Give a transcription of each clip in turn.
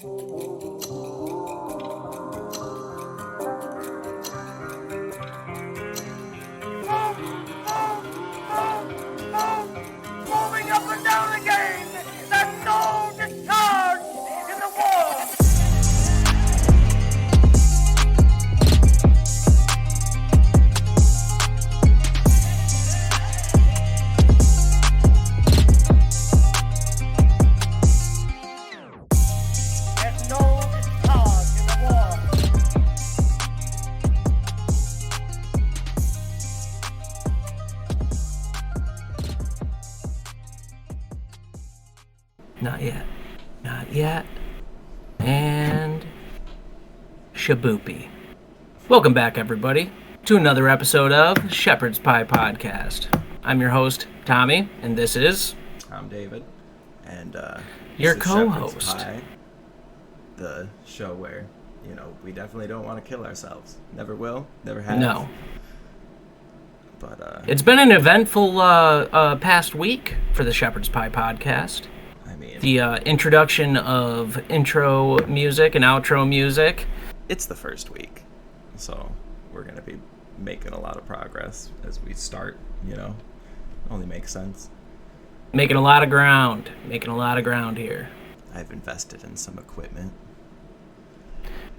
Moving up and down again. There's no discharge in the war. There's no discharge in the war. Not yet. Not yet. And shaboopy. Welcome back, everybody, to another episode of Shepherd's Pie Podcast. I'm your host, Tommy, and this is... I'm David, and your this is co-host. Shepherd's Pie, the show where, we definitely don't want to kill ourselves. Never will, never have. No. But, It's been an eventful past week for the Shepherd's Pie Podcast. I mean... The introduction of intro music and outro music. It's the first week, so we're going to be making a lot of progress as we start, Only makes sense. Making a lot of ground here. I've invested in some equipment.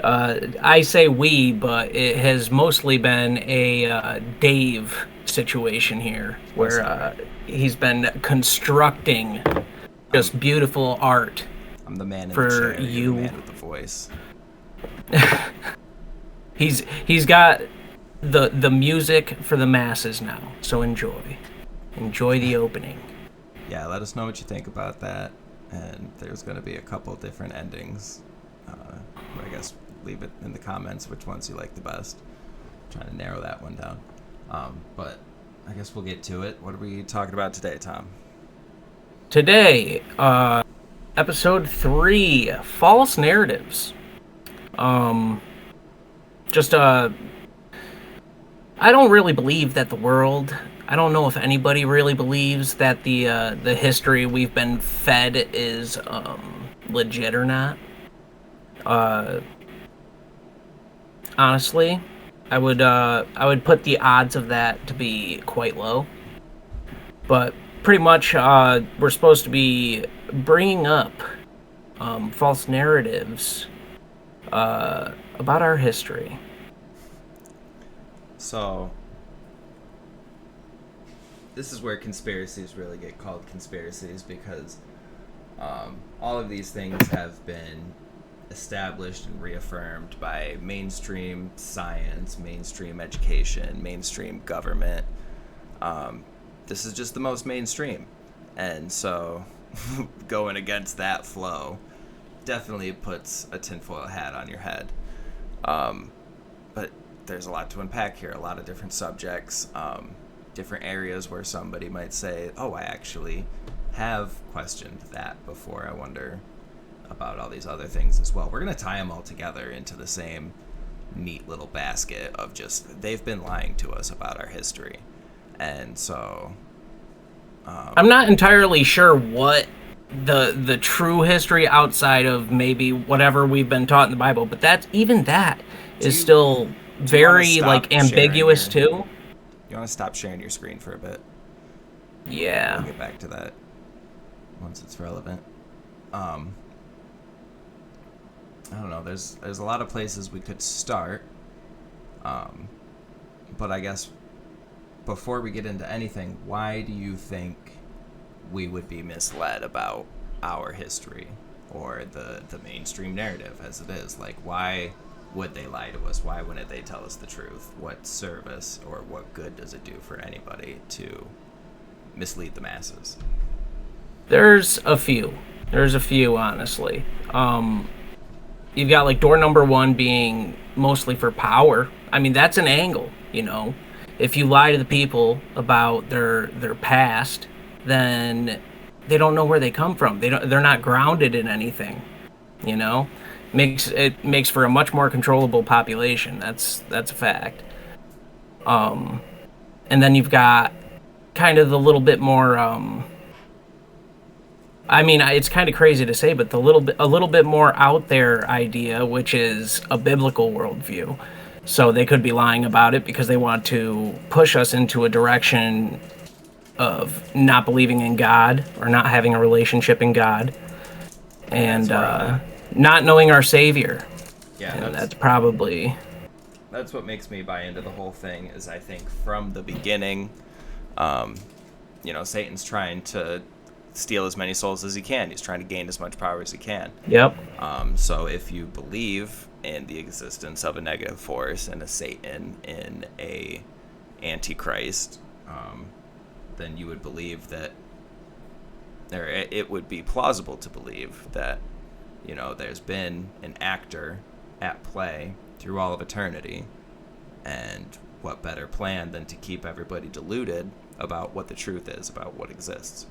I say we, but it has mostly been a Dave situation here, where he's been constructing just beautiful art. I'm the man in for the chair, you. you're the man with the voice. He's got the music for the masses now, so enjoy the opening. Yeah, let us know what you think about that, and there's going to be a couple different endings. I guess leave it in the comments which ones you like the best. I'm trying to narrow that one down. But I guess we'll get to it. What are we talking about today, Tom? Today, episode 3, false narratives. I don't really believe that I don't know if anybody really believes that the history we've been fed is legit or not. Honestly, I would put the odds of that to be quite low. But pretty much, we're supposed to be bringing up false narratives about our history. So, this is where conspiracies really get called conspiracies, because all of these things have been established and reaffirmed by mainstream science, mainstream education, mainstream government. This is just the most mainstream. And so going against that flow definitely puts a tinfoil hat on your head. But there's a lot to unpack here, a lot of different subjects, different areas where somebody might say, oh, I actually have questioned that before. I wonder about all these other things as well. We're going to tie them all together into the same neat little basket of just, they've been lying to us about our history. And so... I'm not entirely sure what the true history outside of maybe whatever we've been taught in the Bible, but that is still very ambiguous too. You want to stop sharing your screen for a bit? Yeah. We'll get back to that once it's relevant. I don't know. There's a lot of places we could start. But I guess before we get into anything, why do you think we would be misled about our history or the mainstream narrative as it is? Like, why would they lie to us? Why wouldn't they tell us the truth? What service or what good does it do for anybody to mislead the masses? There's a few, honestly. You've got like door number 1 being mostly for power. I mean, that's an angle, If you lie to the people about their past, then they don't know where they come from. They're not grounded in anything, It makes for a much more controllable population. That's a fact. And then you've got kind of the little bit more I mean, it's kind of crazy to say, but a little bit more out there idea, which is a biblical worldview. So they could be lying about it because they want to push us into a direction of not believing in God or not having a relationship in God, and not knowing our Savior. Yeah, and that's probably that's what makes me buy into the whole thing. Is I think from the beginning, Satan's trying to steal as many souls as he can. He's trying to gain as much power as he can. Yep. So if you believe in the existence of a negative force and a Satan in a Antichrist, then you would believe that, or it would be plausible to believe that, there's been an actor at play through all of eternity, and what better plan than to keep everybody deluded about what the truth is, about what exists.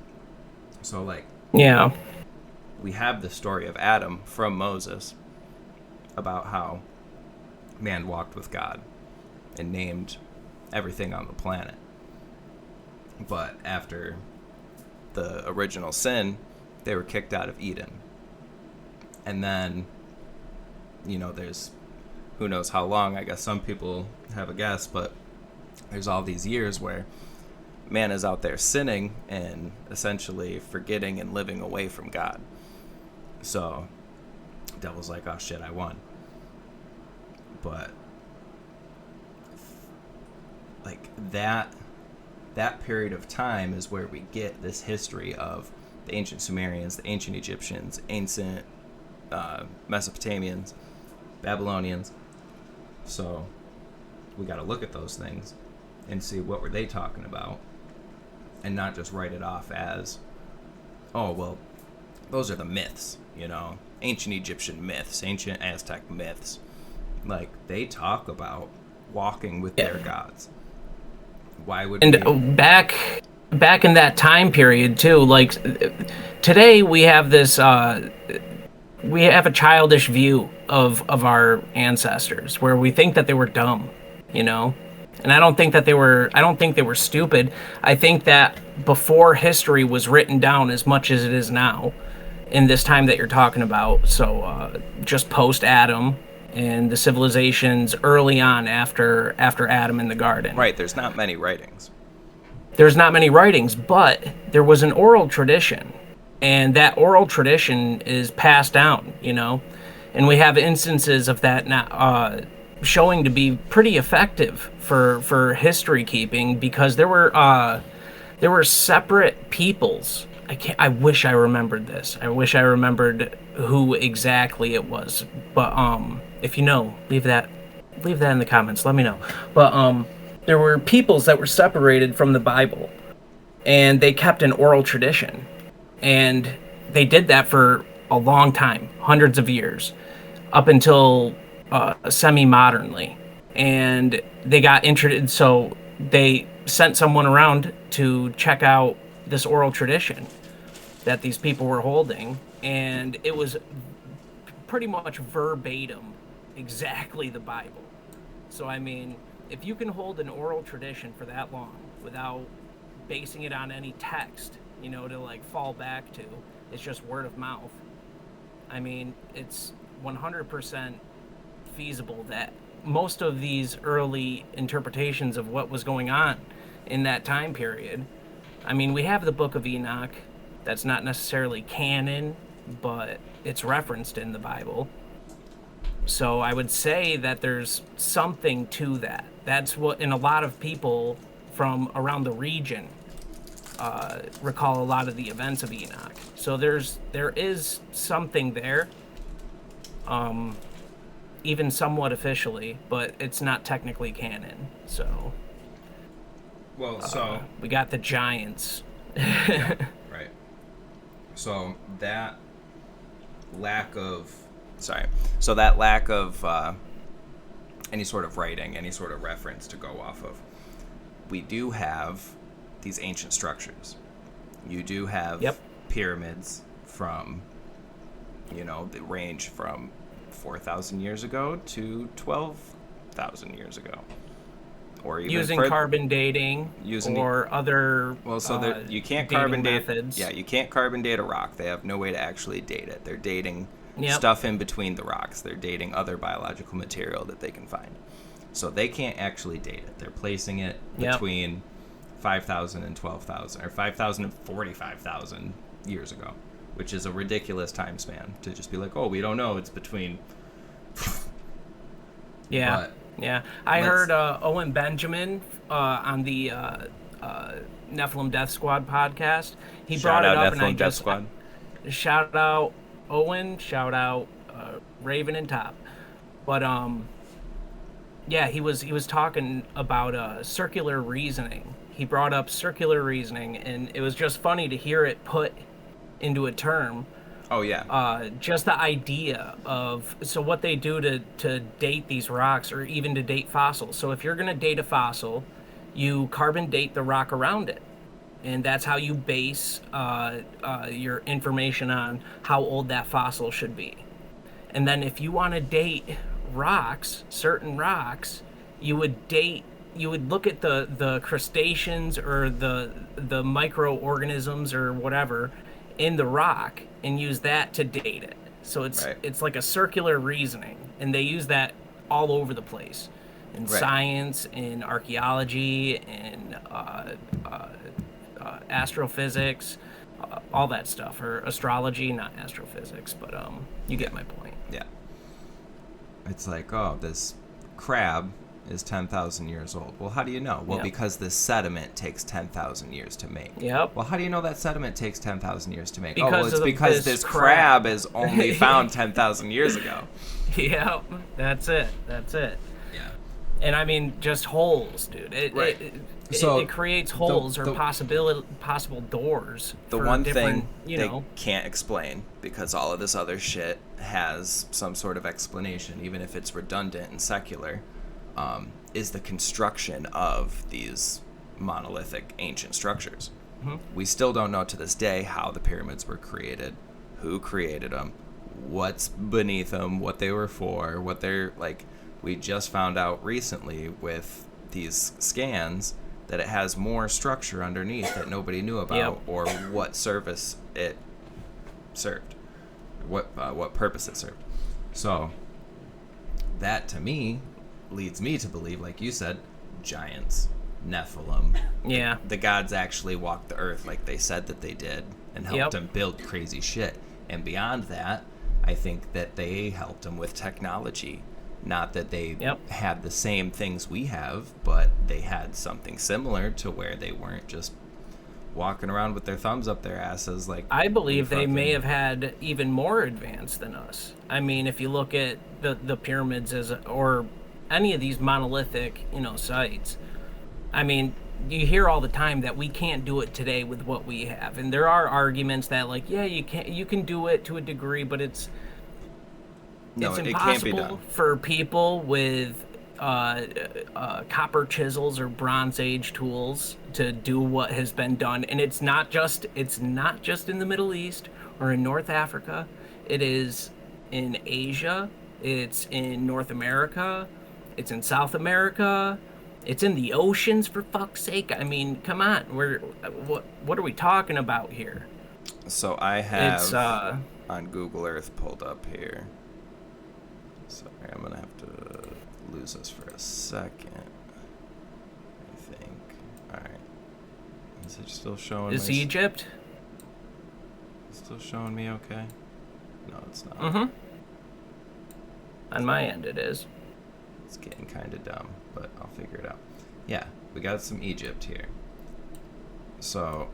So, yeah, we have the story of Adam from Moses about how man walked with God and named everything on the planet. But after the original sin, they were kicked out of Eden. And then, there's who knows how long, I guess some people have a guess, but there's all these years where man is out there sinning and essentially forgetting and living away from God. So, devil's like, oh shit, I won. But, that period of time is where we get this history of the ancient Sumerians, the ancient Egyptians, ancient Mesopotamians, Babylonians. So we got to look at those things and see what were they talking about, and not just write it off as, oh, well, those are the myths, ancient Egyptian myths, ancient Aztec myths. They talk about walking with their gods. Why would back in that time period too, today we have this we have a childish view of our ancestors where we think that they were dumb, and I don't think they were stupid. I think that before history was written down as much as it is now in this time that you're talking about, so just post Adam and the civilizations early on after Adam in the garden. Right, there's not many writings. There's not many writings, but there was an oral tradition, and that oral tradition is passed down, and we have instances of that now showing to be pretty effective for history keeping, because there were separate peoples. I wish I remembered this. I wish I remembered who exactly it was, but if you know, leave that in the comments. Let me know. But there were peoples that were separated from the Bible, and they kept an oral tradition, and they did that for a long time, hundreds of years, up until semi-modernly, and they got introduced. So they sent someone around to check out this oral tradition that these people were holding, and it was pretty much verbatim exactly the Bible. So I mean, if you can hold an oral tradition for that long without basing it on any text, to fall back to, it's just word of mouth. I mean, it's 100% feasible that most of these early interpretations of what was going on in that time period, I mean, we have the Book of Enoch. That's not necessarily canon, but it's referenced in the Bible. So I would say that there's something to that. That's what, and a lot of people from around the region recall a lot of the events of Enoch. So there is something there, even somewhat officially, but it's not technically canon. So, we got the giants. Yeah, right. So that lack of any sort of writing, any sort of reference to go off of, we do have these ancient structures. You do have pyramids from, that range from 4,000 years ago to 12,000 years ago. or even using carbon dating or other you can't dating carbon date methods. Yeah, you can't carbon date a rock. They have no way to actually date it. They're dating Yep. stuff in between the rocks. They're dating other biological material that they can find. So they can't actually date it. They're placing it Yep. between 5,000 and 12,000, or 5,000 and 45,000 years ago, which is a ridiculous time span to just be like, oh, we don't know. It's between. Yeah. But yeah. I heard Owen Benjamin on the Nephilim Death Squad podcast. He Shout brought it out up, and I Nephilim Death just Squad. shout out Owen, shout out Raven and Top. But yeah, he was talking about circular reasoning. He brought up circular reasoning, and it was just funny to hear it put into a term. Oh yeah. Just the idea of, so what they do to date these rocks, or even to date fossils. So if you're going to date a fossil, you carbon date the rock around it. And that's how you base your information on how old that fossil should be. And then if you want to date rocks, certain rocks, you would look at the crustaceans or the microorganisms or whatever in the rock and use that to date it. So it's like a circular reasoning, and they use that all over the place in science, in archaeology, in astrophysics, all that stuff, or astrology, not astrophysics, but you get my point. Yeah. It's like, oh, this crab is 10,000 years old. Well, how do you know? Well, because this sediment takes 10,000 years to make. Yep. Well, how do you know that sediment takes 10,000 years to make? Because it's because this crab is only found 10,000 years ago. Yep. That's it. Yeah. And I mean, just holes, dude. It creates holes or possible doors. The for one different, thing they can't explain, because all of this other shit has some sort of explanation, even if it's redundant and secular, is the construction of these monolithic ancient structures. Mm-hmm. We still don't know to this day how the pyramids were created, who created them, what's beneath them, what they were for, what they're like. We just found out recently with these scans that it has more structure underneath that nobody knew about, or what service it served, what purpose it served. So that, to me, leads me to believe, like you said, giants, Nephilim. Yeah. The gods actually walked the earth like they said that they did, and helped them build crazy shit. And beyond that, I think that they helped them with technology. Not that they had the same things we have, but they had something similar to where they weren't just walking around with their thumbs up their asses. Like, I believe they may have had even more advanced than us. I mean, if you look at the pyramids or any of these monolithic, sites, I mean, you hear all the time that we can't do it today with what we have, and there are arguments that, like, you can do it to a degree, but it's impossible, it can't be done for people with copper chisels or Bronze Age tools to do what has been done. And it's not just in the Middle East or in North Africa. It is in Asia. It's in North America. It's in South America. It's in the oceans, for fuck's sake. I mean, come on. What are we talking about here? So I have on Google Earth pulled up here. Sorry, I'm gonna have to lose this for a second, I think. Alright. Is it still showing Is Egypt? It's still showing me okay? No, it's not. Mm-hmm. On my end, it is. It's getting kind of dumb, but I'll figure it out. Yeah, we got some Egypt here. So,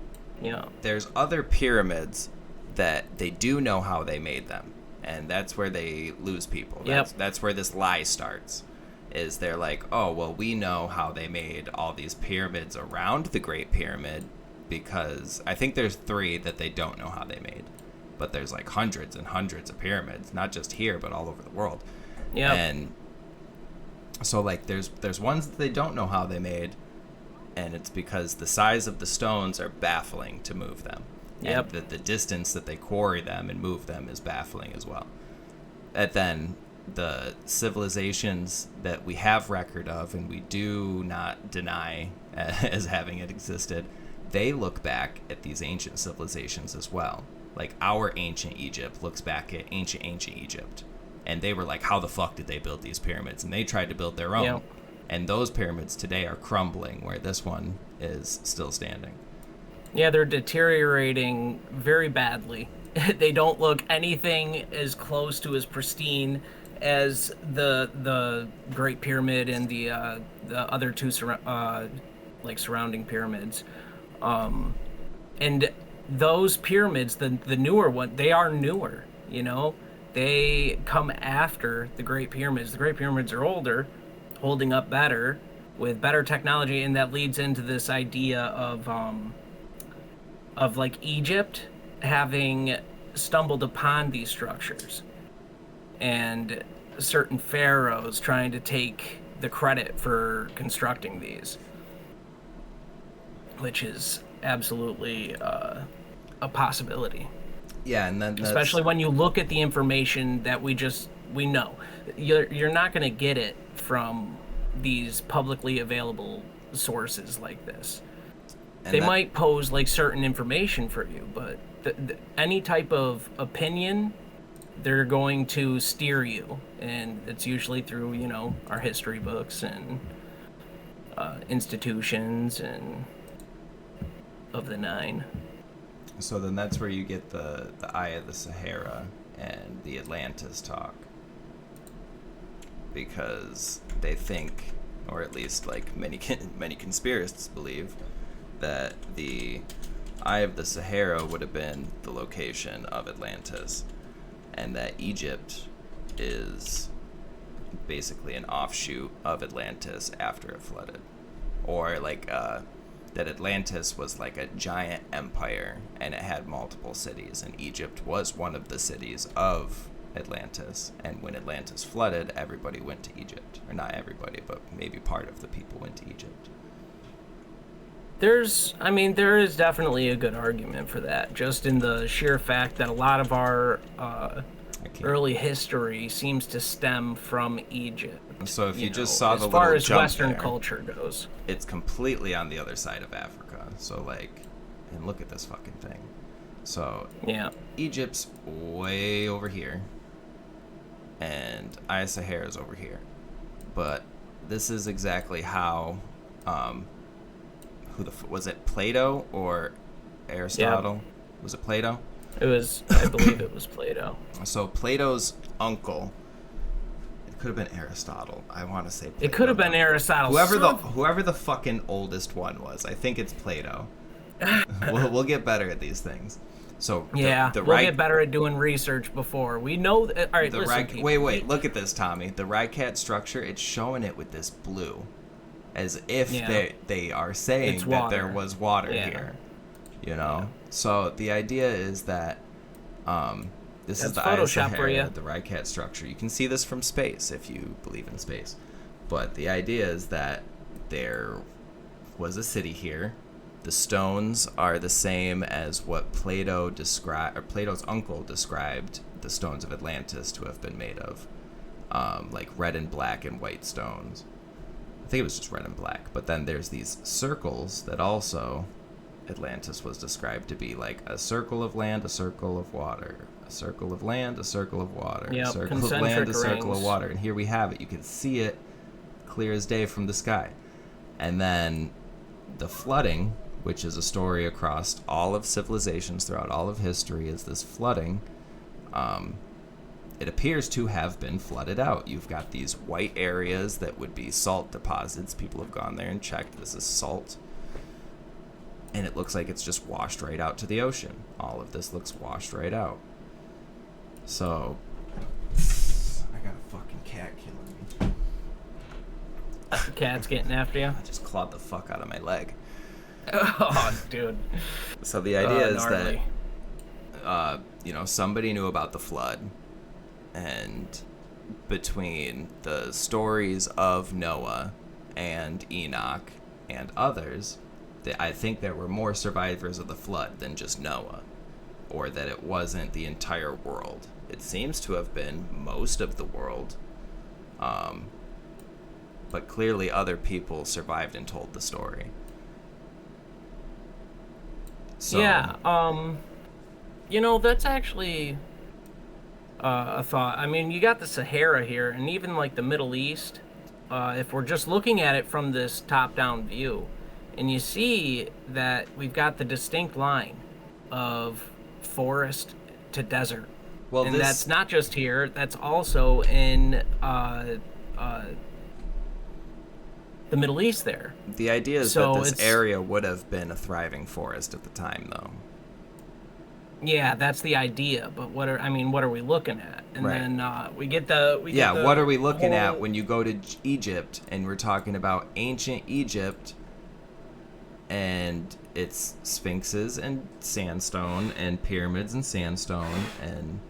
there's other pyramids that they do know how they made them. And that's where they lose people. That's where this lie starts. Is they're like, oh, well, we know how they made all these pyramids around the Great Pyramid, because I think there's 3 that they don't know how they made. But there's like hundreds and hundreds of pyramids, not just here, but all over the world. Yeah. And so, like, there's ones that they don't know how they made, and it's because the size of the stones are baffling to move them. Yep. And the distance that they quarry them and move them is baffling as well. And then the civilizations that we have record of, and we do not deny as having it existed, they look back at these ancient civilizations as well. Like, our ancient Egypt looks back at ancient Egypt. And they were like, how the fuck did they build these pyramids? And they tried to build their own. Yep. And those pyramids today are crumbling, where this one is still standing. Yeah, they're deteriorating very badly. They don't look anything as close to as pristine as the Great Pyramid and the other two surrounding pyramids. And those pyramids, the newer one, they are newer, you know? They come after the Great Pyramids. The Great Pyramids are older, holding up better, with better technology, and that leads into this idea of like Egypt having stumbled upon these structures, and certain pharaohs trying to take the credit for constructing these, which is absolutely a possibility. Yeah, and then especially when you look at the information that we know, you're not going to get it from these publicly available sources like this. They might pose like certain information for you, but any type of opinion, they're going to steer you, and it's usually through, you know, our history books and institutions and of the nine. So then that's where you get the Eye of the Sahara and the Atlantis talk, because they think, or at least like many conspiracists believe, that the Eye of the Sahara would have been the location of Atlantis, and that Egypt is basically an offshoot of Atlantis after it flooded, or like that Atlantis was like a giant empire and it had multiple cities, and Egypt was one of the cities of Atlantis, and when Atlantis flooded, everybody went to Egypt. Or not everybody, but maybe part of the people went to Egypt. There is definitely a good argument for that, just in the sheer fact that a lot of our early history seems to stem from Egypt. So if you just saw the as far little as jump Western there, culture goes, it's completely on the other side of Africa. So like, and look at this fucking thing. So yeah, Egypt's way over here, and Eye of Sahara's over here. But this is exactly how, was it Plato or Aristotle? Yeah. Was it Plato? It was, I believe it was Plato. So Plato's uncle, it could have been Aristotle. I want to say Plato. It could have been Aristotle. Whoever the fucking oldest one was, I think it's Plato. we'll get better at these things. So we'll get better at doing research before we know. All right, listen. Wait, look at this, Tommy. The Rycat structure, it's showing it with this blue, as if they are saying that there was water here. You know, so the idea is that this is the Eye of Sahara, the Rycat structure. You can see this from space if you believe in space, but the idea is that there was a city here. The stones are the same as what Plato described, or Plato's uncle described the stones of Atlantis to have been made of, like red and black and white stones. I think it was just red and black. But then there's these circles that also Atlantis was described to be like a circle of land, a circle of water, a circle of land, a circle of water, a circle of land, a circle of water. And here we have it. You can see it clear as day from the sky. And then the flooding, which is a story across all of civilizations throughout all of history, is this flooding. It appears to have been flooded out. You've got these white areas that would be salt deposits. People have gone there and checked. This is salt. And it looks like it's just washed right out to the ocean. All of this looks washed right out. So, I got a fucking cat killing me. The cat's getting after you? I just clawed the fuck out of my leg. Oh, dude. So the idea is that, somebody knew about the flood, and between the stories of Noah and Enoch and others, I think there were more survivors of the flood than just Noah, or that it wasn't the entire world. It seems to have been most of the world, But clearly other people survived and told the story. So, Yeah, that's actually a thought. I mean, you got the Sahara here, and even like the Middle East. If we're just looking at it from this top-down view, and you see that we've got the distinct line of forest to desert, well, and that's not just here. That's also in the Middle East. There, the idea is so that this it's area would have been a thriving forest at the time, though. yeah, that's the idea. But what are we looking at? And Right. then What are we looking at whole- when you go to Egypt and we're talking about ancient Egypt and its sphinxes and sandstone and pyramids and sandstone and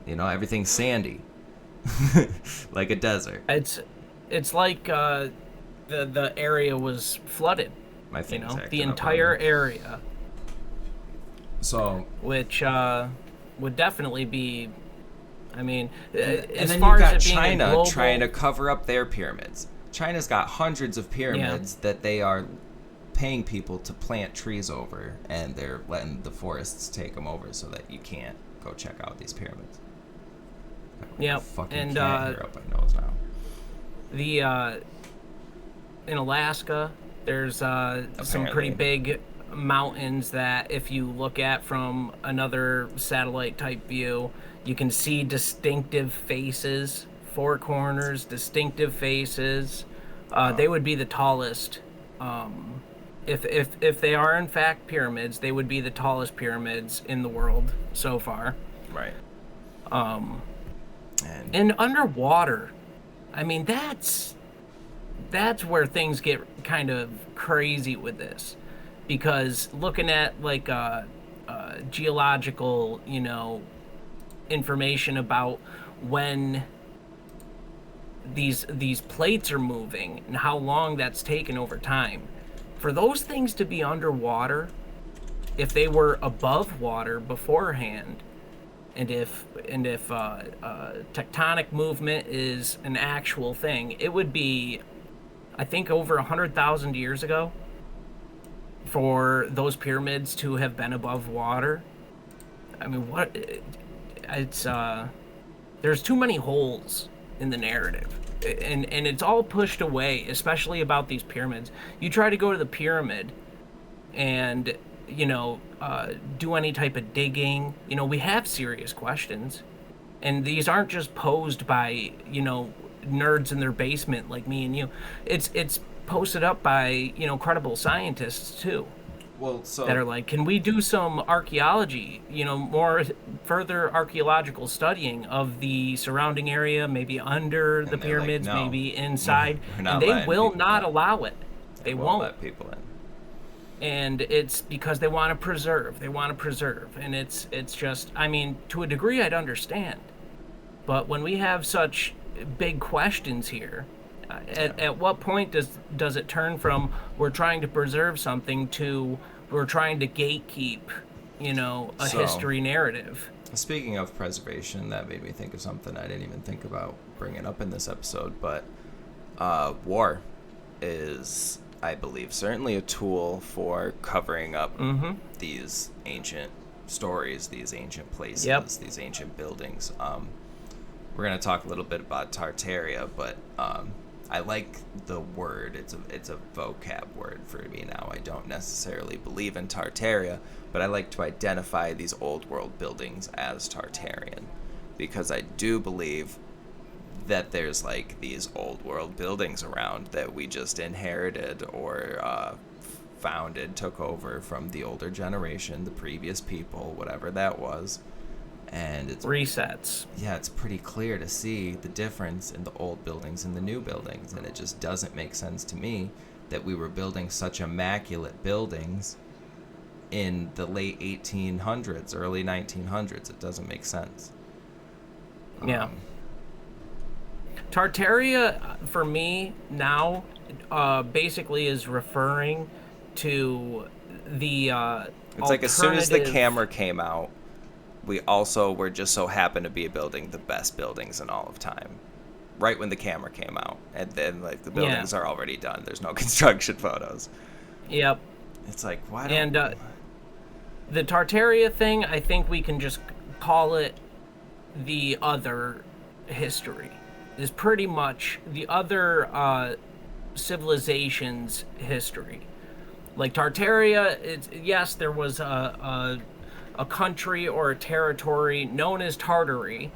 everything's sandy like a desert. It's like the area was flooded. My thing's acting The up entire on me. area, So which would definitely be. I mean, and as then far you've as got it being a China global, trying to cover up their pyramids. China's got hundreds of pyramids that they are paying people to plant trees over, and they're letting the forests take them over so that you can't go check out these pyramids. yeah, Fucking and can't hear up my nose now. the in Alaska, there's some pretty Apparently. big mountains that if you look at from another satellite type view, you can see distinctive faces, four corners, distinctive faces. They would be the tallest. If they are in fact pyramids, they would be the tallest pyramids in the world so far. Right. And And underwater, I mean that's where things get kind of crazy with this, because looking at like geological, information about when these plates are moving and how long that's taken over time, for those things to be underwater, if they were above water beforehand, and if tectonic movement is an actual thing, it would be, I think, over 100,000 years ago for those pyramids to have been above water. I mean, what? It's there's too many holes in the narrative, and it's all pushed away, especially about these pyramids. You try to go to the pyramid, and do any type of digging. We have serious questions, and these aren't just posed by nerds in their basement like me and you. It's posted up by credible scientists too, well, so that are like, can we do some archaeology, more further archaeological studying of the surrounding area, maybe under the they're like, pyramids, "No, maybe inside," we're not and they letting will people not in. allow it. They won't. let people in. And it's because they want to preserve. And it's just, I mean, to a degree I'd understand, but when we have such big questions here, at what point does it turn from we're trying to preserve something to we're trying to gatekeep a So- history narrative? Speaking of preservation, that made me think of something I didn't even think about bringing up in this episode, but war is, I believe, certainly a tool for covering up these ancient stories, these ancient places, these ancient buildings. We're going to talk a little bit about Tartaria, but I like the word. It's a vocab word for me now. I don't necessarily believe in Tartaria, but I like to identify these old world buildings as Tartarian, because I do believe that there's like these old world buildings around that we just inherited or founded, took over from the older generation, the previous people, whatever that was. And it's Resets. yeah, it's pretty clear to see the difference in the old buildings and the new buildings, and it just doesn't make sense to me that we were building such immaculate buildings in the late 1800s, early 1900s. It doesn't make sense. Yeah. Tartaria, for me now, basically is referring to the It's like as soon as the alternative- camera came out, we also were just so happened to be building the best buildings in all of time. right when the camera came out, and then like the buildings are already done. There's no construction photos. Yep. It's like, why don't... And the Tartaria thing, I think we can just call it the other history. Is pretty much the other civilization's history. Like Tartaria, yes, there was a country or a territory known as Tartary.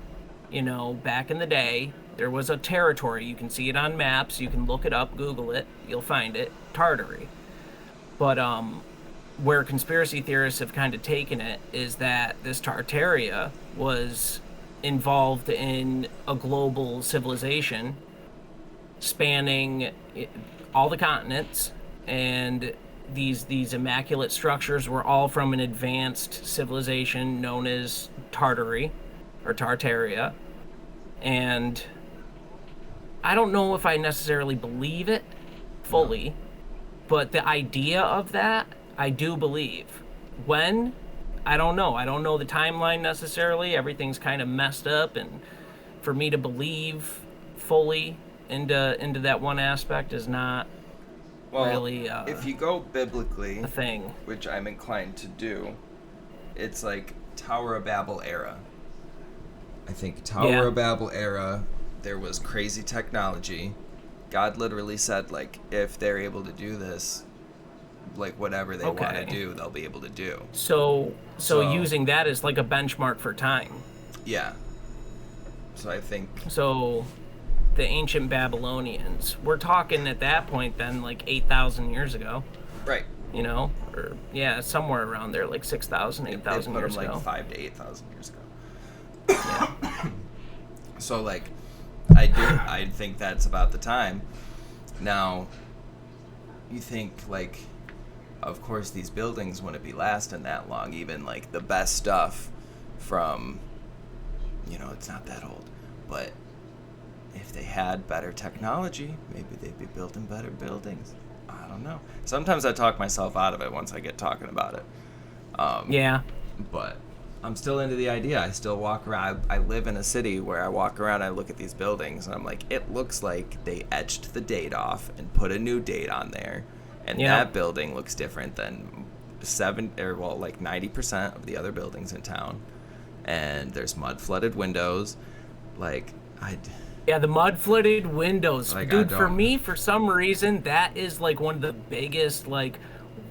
You know, back in the day, there was a territory. You can see it on maps. You can look it up, Google it. You'll find it. Tartary. But where conspiracy theorists have kind of taken it is that this Tartaria was involved in a global civilization spanning all the continents, and these immaculate structures were all from an advanced civilization known as Tartary or Tartaria. And I don't know if I necessarily believe it fully, but the idea of that I do believe. When? I don't know. I don't know the timeline necessarily. Everything's kind of messed up, and for me to believe fully into that one aspect is not really if you go biblically, a thing. Which I'm inclined to do, it's like Tower of Babel era. I think Tower of Babel era, there was crazy technology. God literally said, like, if they're able to do this, like, whatever they want to do, they'll be able to do. So using that as, like, a benchmark for time. Yeah. So I think... So the ancient Babylonians, we're talking at that point then, like, 8,000 years ago. Right. You know? Or, yeah, somewhere around there, like 6,000, 8,000 years ago. Like 5,000 to 8,000 years ago. Yeah. So, like, I think that's about the time. Now, you think, like, of course these buildings wouldn't be lasting that long. Even, like, the best stuff from, you know, it's not that old. But if they had better technology, maybe they'd be building better buildings. I don't know. Sometimes I talk myself out of it once I get talking about it. Yeah. But I'm still into the idea. I still walk around. I live in a city where I walk around, I look at these buildings, and I'm like, it looks like they etched the date off and put a new date on there. And that building looks different than 90% of the other buildings in town. And there's mud-flooded windows. Like, Yeah, the mud-flooded windows. Like, dude, for me, for some reason, that is, like, one of the biggest, like,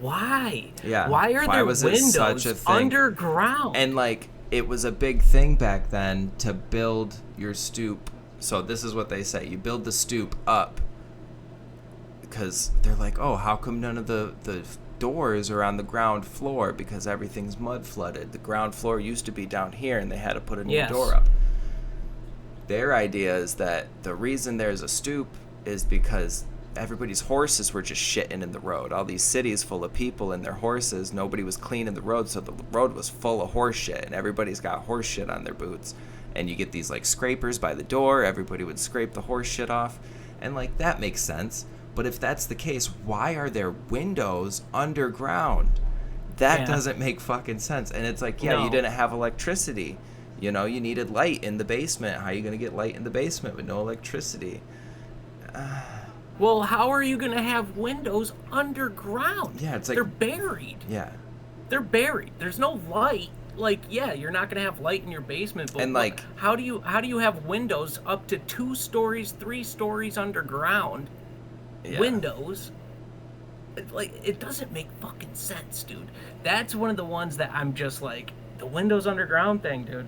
why? Yeah. Why are there was windows it such a thing? Underground? And, like, it was a big thing back then to build your stoop. So this is what they say. You build the stoop up because they're like, oh, how come none of the doors are on the ground floor? Because everything's mud flooded. The ground floor used to be down here, and they had to put a new door up. Their idea is that the reason there's a stoop is because everybody's horses were just shitting in the road. All these cities full of people and their horses, nobody was cleaning the road, so the road was full of horse shit, and everybody's got horse shit on their boots. And you get these, like, scrapers by the door. Everybody would scrape the horse shit off. And, like, that makes sense. But if that's the case, why are there windows underground? That doesn't make fucking sense. And it's like, you didn't have electricity. You know, you needed light in the basement. How are you going to get light in the basement with no electricity? Well, how are you going to have windows underground? Yeah, it's like... They're buried. Yeah. They're buried. There's no light. Like, yeah, you're not going to have light in your basement. But and, like... How do you have windows up to 2 stories, 3 stories underground? Yeah. Windows? Like, it doesn't make fucking sense, dude. That's one of the ones that I'm just like... The windows underground thing, dude.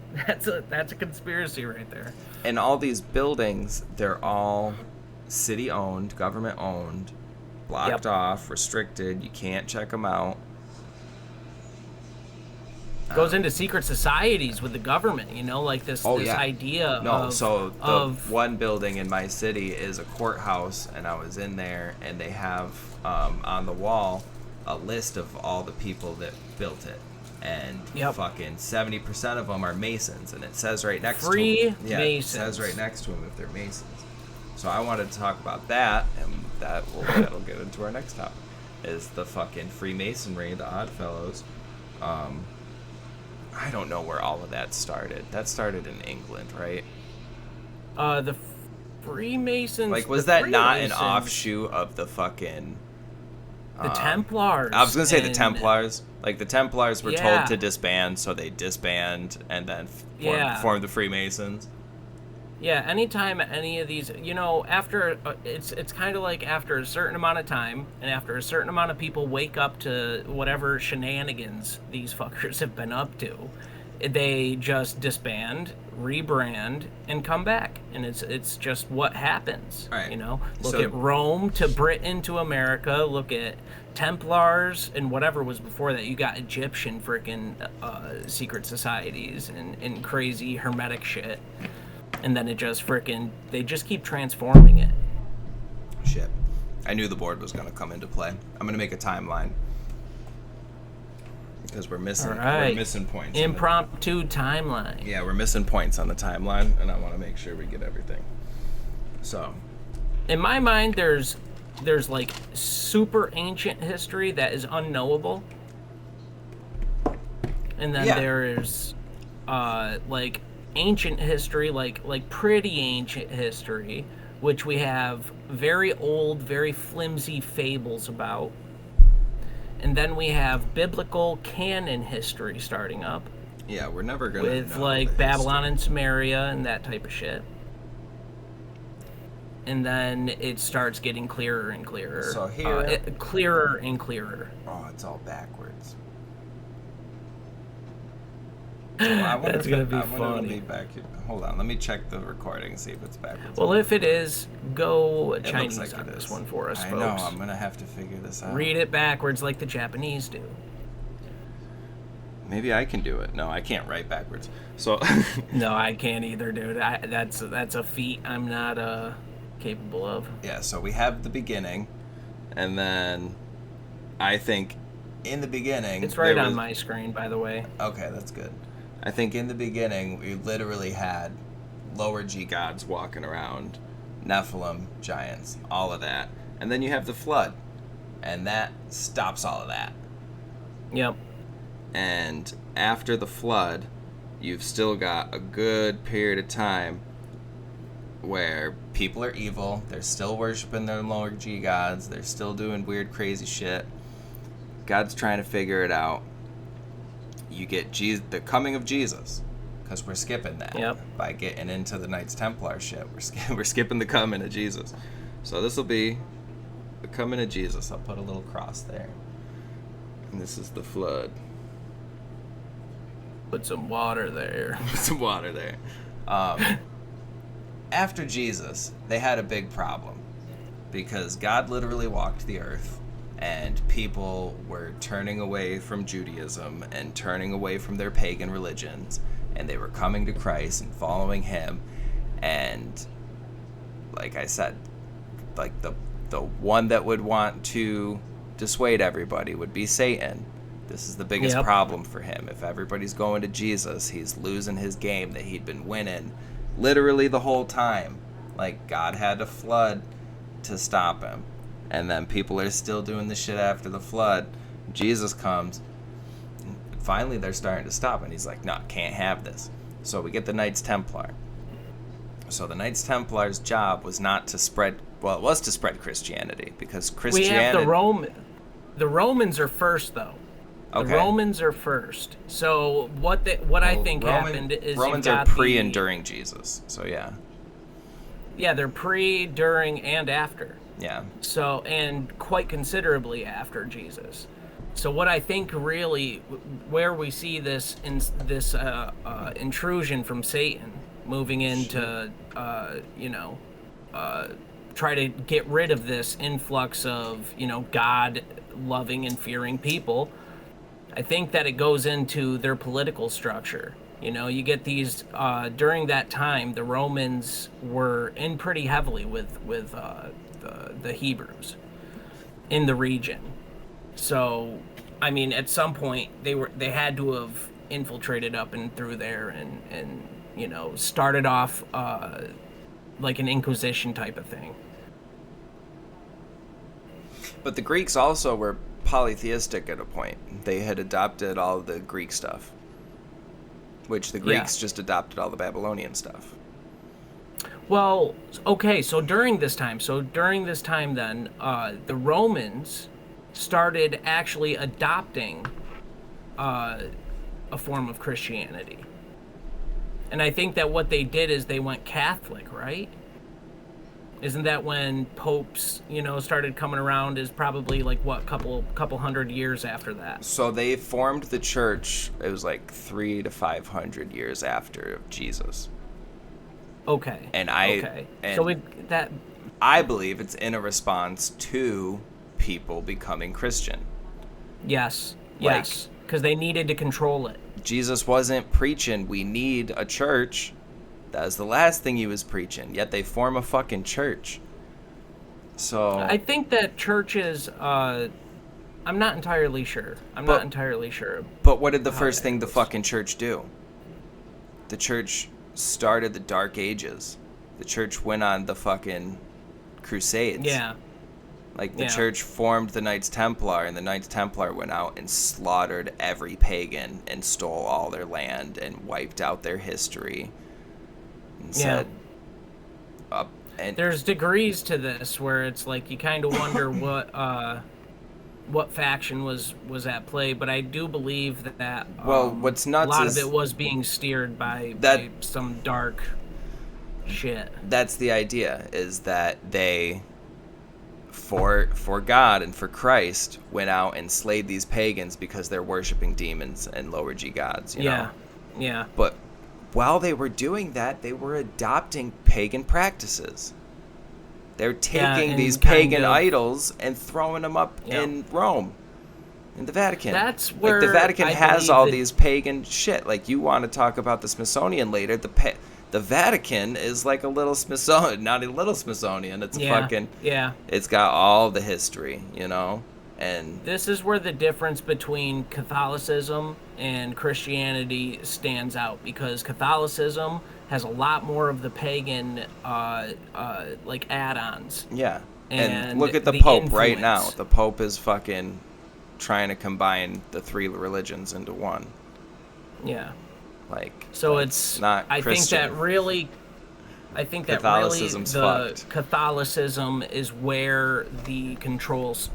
That's a conspiracy right there. And all these buildings, they're all city owned, government owned, blocked off, restricted. You can't check them out. Goes into secret societies with the government, you know, like this idea of one building in my city is a courthouse, and I was in there, and they have on the wall a list of all the people that built it. And fucking 70% of them are Masons, and it says right next to them. Yeah, Masons. It says right next to them if they're Masons. So I wanted to talk about that, and that'll get into our next topic, is the fucking Freemasonry, the Odd Fellows. I don't know where all of that started. That started in England, right? The Freemasons. Like, was the that not an Freemasons, offshoot of the fucking... The Templars. I was going to say the and- Templars. Like, the Templars were Yeah. told to disband, so they disband and then Yeah. formed the Freemasons. Yeah, anytime any of these, after it's kind of like after a certain amount of time and after a certain amount of people wake up to whatever shenanigans these fuckers have been up to, they just disband, rebrand, and come back, and it's just what happens. Right. Look So- at Rome to Britain to America. Look at Templars and whatever was before that. You got Egyptian freaking secret societies and crazy hermetic shit. And then it just they just keep transforming it. Shit. I knew the board was going to come into play. I'm going to make a timeline. Because we're missing, All right. we're missing points. Impromptu timeline. Yeah, we're missing points on the timeline, and I want to make sure we get everything. So, In my mind, there's like super ancient history that is unknowable. And then Yeah. there's like ancient history, like pretty ancient history, which we have very old, very flimsy fables about. And then we have biblical canon history starting up yeah, we're never going to with like Babylon and Samaria and that type of shit. And then it starts getting clearer and clearer. So here- clearer and clearer. Oh, it's all backwards. So I wonder That's if gonna it- be I wonder if it'll funny. be back. Hold on, let me check the recording and see if it's backwards. Well, if it is, go It looks Chinese like on it this is. one for us, I folks. know, I'm going to have to figure this out. Read it backwards like the Japanese do. Maybe I can do it. No, I can't write backwards. So, No, I can't either, dude. That's a feat I'm not capable of. yeah, so we have the beginning, and then I think in the beginning... It's right there on was- my screen, by the way. Okay, that's good. I think in the beginning, we literally had lower G gods walking around, Nephilim, giants, all of that. And then you have the flood, and that stops all of that. Yep. And after the flood, you've still got a good period of time where people are evil, they're still worshiping their lower G gods, they're still doing weird, crazy shit. God's trying to figure it out. You get the coming of Jesus, because we're skipping that by getting into the Knights Templar shit. We're skipping the coming of Jesus. So this will be the coming of Jesus. I'll put a little cross there. And this is the flood. Put some water there. Put some water there. After Jesus, they had a big problem because God literally walked the earth. And people were turning away from Judaism and turning away from their pagan religions. And they were coming to Christ and following him. And like I said, like the one that would want to dissuade everybody would be Satan. This is the biggest problem for him. If everybody's going to Jesus, he's losing his game that he'd been winning literally the whole time. Like, God had a flood to stop him. And then people are still doing the shit after the flood. Jesus comes. And finally, they're starting to stop. And he's like, no, can't have this. So we get the Knights Templar. So the Knights Templar's job was not to spread... Well, it was to spread Christianity. Because Christianity... We have the Romans are first, though. Okay. The Romans are first. So what I think happened is Romans you've are got pre and during Jesus. So yeah. Yeah, they're pre, during, and after. Yeah. So, and quite considerably after Jesus. So what I think really, where we see this intrusion from Satan moving in to, try to get rid of this influx of, God loving and fearing people, I think that it goes into their political structure. You get these, during that time, the Romans were in pretty heavily with the Hebrews in the region. So, I mean, at some point they had to have infiltrated up and through there and started off like an Inquisition type of thing. But the Greeks also were polytheistic at a point. They had adopted all the Greek stuff, which the Greeks just adopted all the Babylonian stuff. Well, okay, so during this time, then, the Romans started actually adopting a form of Christianity. And I think that what they did is they went Catholic, right? Isn't that when popes, started coming around? Is probably like what, couple hundred years after that? So they formed the church. It was like 300 to 500 years after Jesus. Okay. And that I believe it's in a response to people becoming Christian. yes, because they needed to control it. Jesus wasn't preaching, we need a church. That was the last thing he was preaching. Yet they form a fucking church. So I think that churches. I'm not entirely sure. But what did the first thing the fucking church do? The church started the Dark Ages. The church went on the fucking Crusades. Yeah. Like, the church formed the Knights Templar, and the Knights Templar went out and slaughtered every pagan and stole all their land and wiped out their history. And said, and there's degrees to this where it's like you kind of wonder what faction was at play, but I do believe that what's nuts a lot is of it was being steered by some dark shit. That's the idea, is that they, for God and for Christ, went out and slayed these pagans because they're worshiping demons and lower G gods, you know? Yeah. But while they were doing that, they were adopting pagan practices. They're taking these pagan idols and throwing them up in Rome, in the Vatican. That's where the Vatican I has believe all that these pagan shit. Like, you want to talk about the Smithsonian later? The Vatican is like a little Smithsonian, not a little Smithsonian. It's a fucking It's got all the history, you know. And this is where the difference between Catholicism and Christianity stands out, because Catholicism has a lot more of the pagan like add-ons. Yeah. And look at the Pope right now. The Pope is fucking trying to combine the three religions into one. Yeah. Like, so it's not Christian. I think that Catholicism's fucked. Catholicism is where the controls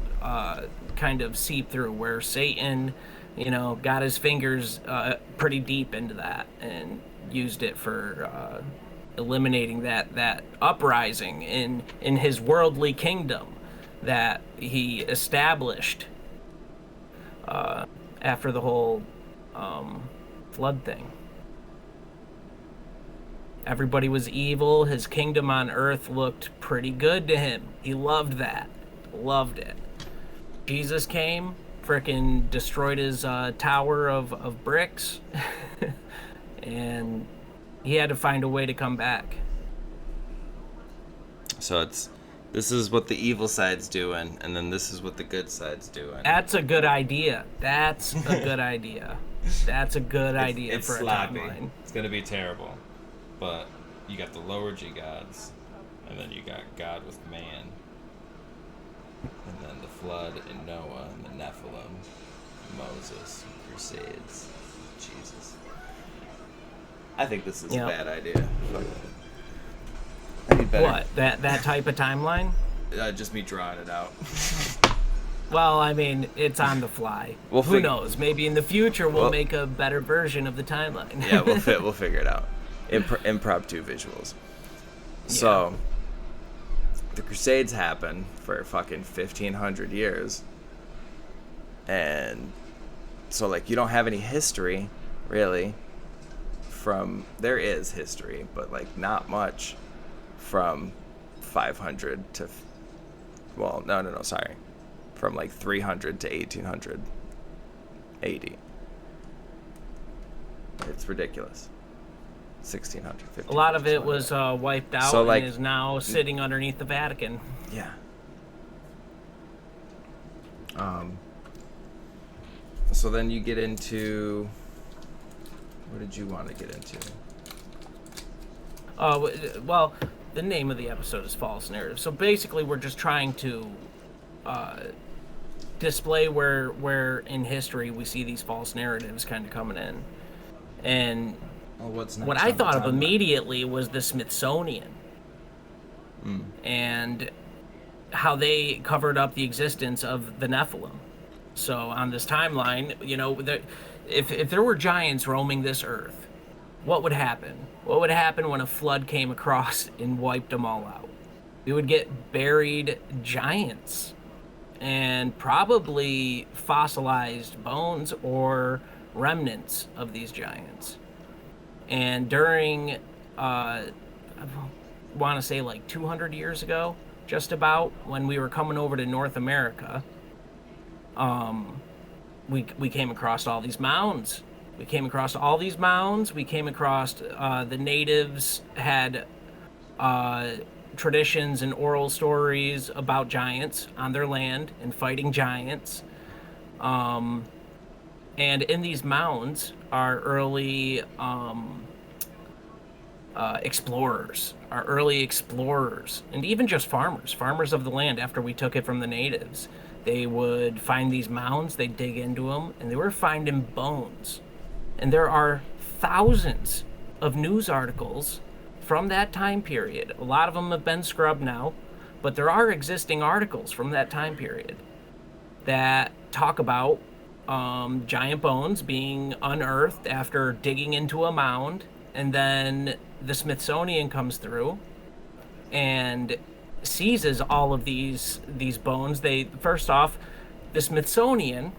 kind of seep through, where Satan, got his fingers pretty deep into that and used it for eliminating that uprising in his worldly kingdom that he established after the whole flood thing. Everybody was evil. His kingdom on earth looked pretty good to him. He loved that. Loved it. Jesus came, frickin' destroyed his tower of bricks, and he had to find a way to come back. So this is what the evil side's doing, and then this is what the good side's doing. That's a good idea. That's a good idea. That's a good idea it's for sloppy. a timeline. It's gonna be terrible. But you got the lower G gods, and then you got God with man, and then the flood and Noah and the Nephilim, Moses, Crusades, Jesus. I think this is a bad idea. I need better. What? That type of timeline? Just me drawing it out. Well, I mean, it's on the fly. Who knows? Maybe in the future we'll make a better version of the timeline. Yeah, we'll figure it out. Impromptu visuals. So, the Crusades happen for fucking 1,500 years. And so, like, you don't have any history, really, there is history, but, like, not much from 500 to, from, like, 300 to 1800 AD. It's ridiculous. 1600, a lot of it was wiped out, so, like, and is now sitting underneath the Vatican. Yeah. So then you get into, what did you want to get into? Well, the name of the episode is False Narrative. So basically, we're just trying to display where in history we see these false narratives kind of coming in. And What's next what I on the thought of timeline? immediately was the Smithsonian. and how they covered up the existence of the Nephilim. So on this timeline, if there were giants roaming this earth, what would happen? What would happen when a flood came across and wiped them all out? We would get buried giants and probably fossilized bones or remnants of these giants. And during, I want to say like 200 years ago, just about, when we were coming over to North America, we came across all these mounds. We came across the natives had traditions and oral stories about giants on their land and fighting giants. And in these mounds are early explorers, and even just farmers of the land. After we took it from the natives, they would find these mounds, they'd dig into them, and they were finding bones. And there are thousands of news articles from that time period. A lot of them have been scrubbed now, but there are existing articles from that time period that talk about giant bones being unearthed after digging into a mound, and then the Smithsonian comes through and seizes all of these bones. First off, the Smithsonian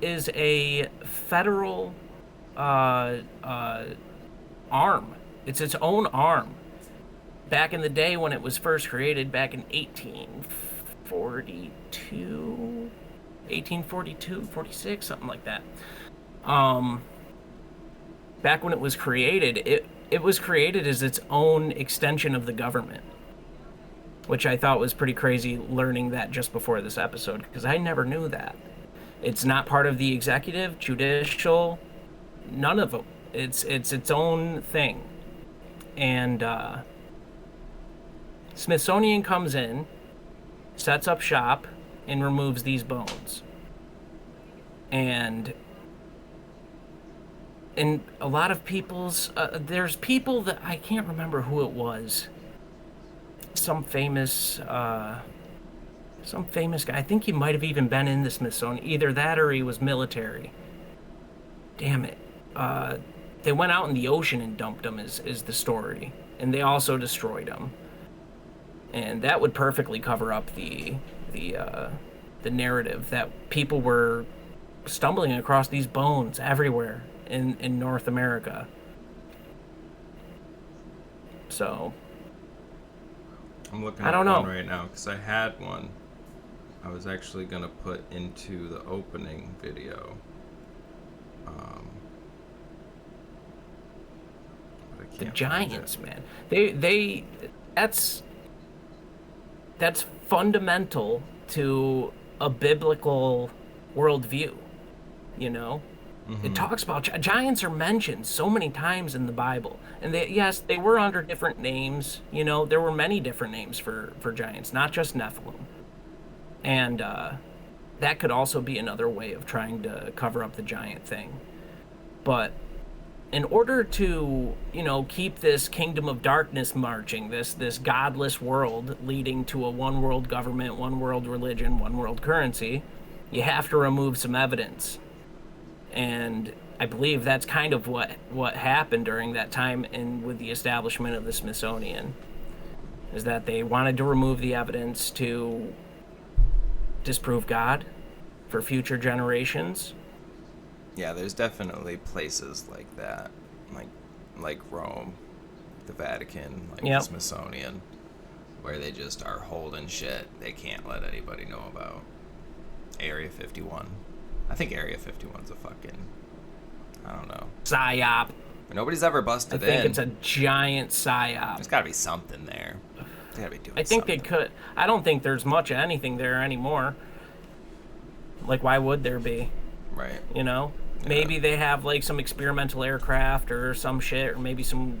is a federal arm. It's its own arm. Back in the day when it was first created, back in 1842, 46, something like that. Back when it was created, it was created as its own extension of the government, which I thought was pretty crazy learning that just before this episode, because I never knew that. It's not part of the executive, judicial, none of them. It's its own thing. And Smithsonian comes in, sets up shop, and removes these bones. And a lot of people's there's people that I can't remember who it was. Some famous guy. I think he might have even been in the Smithsonian. Either that or he was military. Damn it. They went out in the ocean and dumped them is the story. And they also destroyed them. And that would perfectly cover up the narrative that people were stumbling across these bones everywhere in North America. So I'm looking I at don't know. one right now because I had one I was actually gonna put into the opening video. But I The can't giants, find it. man. That's fundamental to a biblical worldview. You know, it talks about giants are mentioned so many times in the Bible, and they were under different names. You know, there were many different names for giants, not just Nephilim, and that could also be another way of trying to cover up the giant thing. But in order to, keep this kingdom of darkness marching, this godless world leading to a one world government, one world religion, one world currency, you have to remove some evidence. And I believe that's kind of what happened during that time and with the establishment of the Smithsonian, is that they wanted to remove the evidence to disprove God for future generations. Yeah, there's definitely places like that, like Rome, the Vatican, like the Smithsonian, where they just are holding shit they can't let anybody know about. Area 51. I think Area 51's a fucking, I don't know, PSYOP. Nobody's ever busted in. I think it's a giant PSYOP. There's got to be something there. They got to be doing. I think something. they could. I don't think there's much of anything there anymore. Like, why would there be? Right. You know? Yeah. Maybe they have, like, some experimental aircraft or some shit, or maybe some,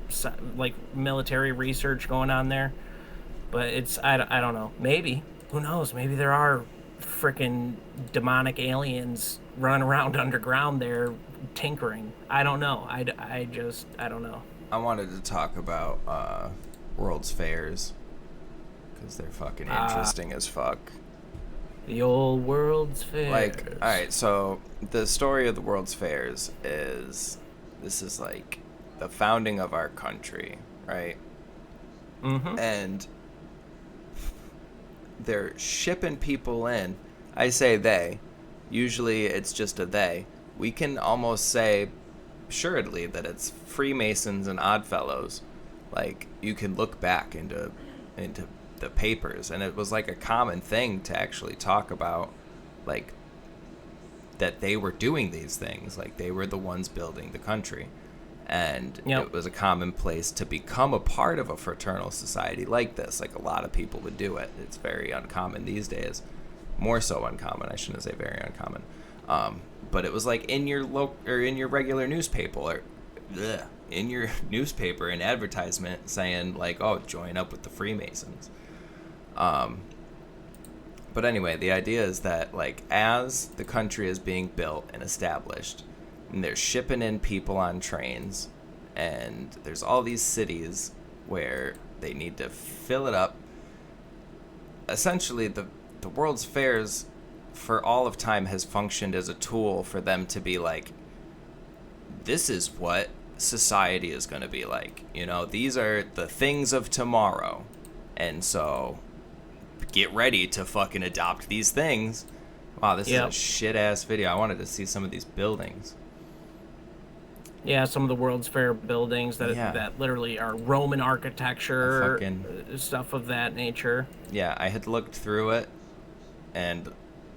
like, military research going on there. But I don't know. Maybe. Who knows? Maybe there are freaking demonic aliens running around underground there tinkering. I don't know. I don't know. I wanted to talk about World's Fairs. because they're fucking interesting as fuck. The old World's Fair. Like, all right, so the story of the World's Fairs is, this is like the founding of our country, right? Mm-hmm. And they're shipping people in. I say they. Usually it's just a they. We can almost say assuredly that it's Freemasons and Oddfellows. Like, you can look back into the papers, and it was like a common thing to actually talk about, like, that they were doing these things. Like, they were the ones building the country. And it was a common place to become a part of a fraternal society like this. Like, a lot of people would do it. It's very uncommon these days. More so uncommon. I shouldn't say very uncommon. But it was like in your in your regular newspaper, or in your newspaper, an advertisement saying like, "Oh, join up with the Freemasons." But anyway, the idea is that, like, as the country is being built and established, and they're shipping in people on trains, and there's all these cities where they need to fill it up. Essentially, the World's Fairs for all of time has functioned as a tool for them to be like, this is what society is going to be like. You know, these are the things of tomorrow. And so get ready to fucking adopt these things. Wow, this is a shit-ass video. I wanted to see some of these buildings. Yeah, some of the World's Fair buildings that literally are Roman architecture, stuff of that nature. Yeah, I had looked through it and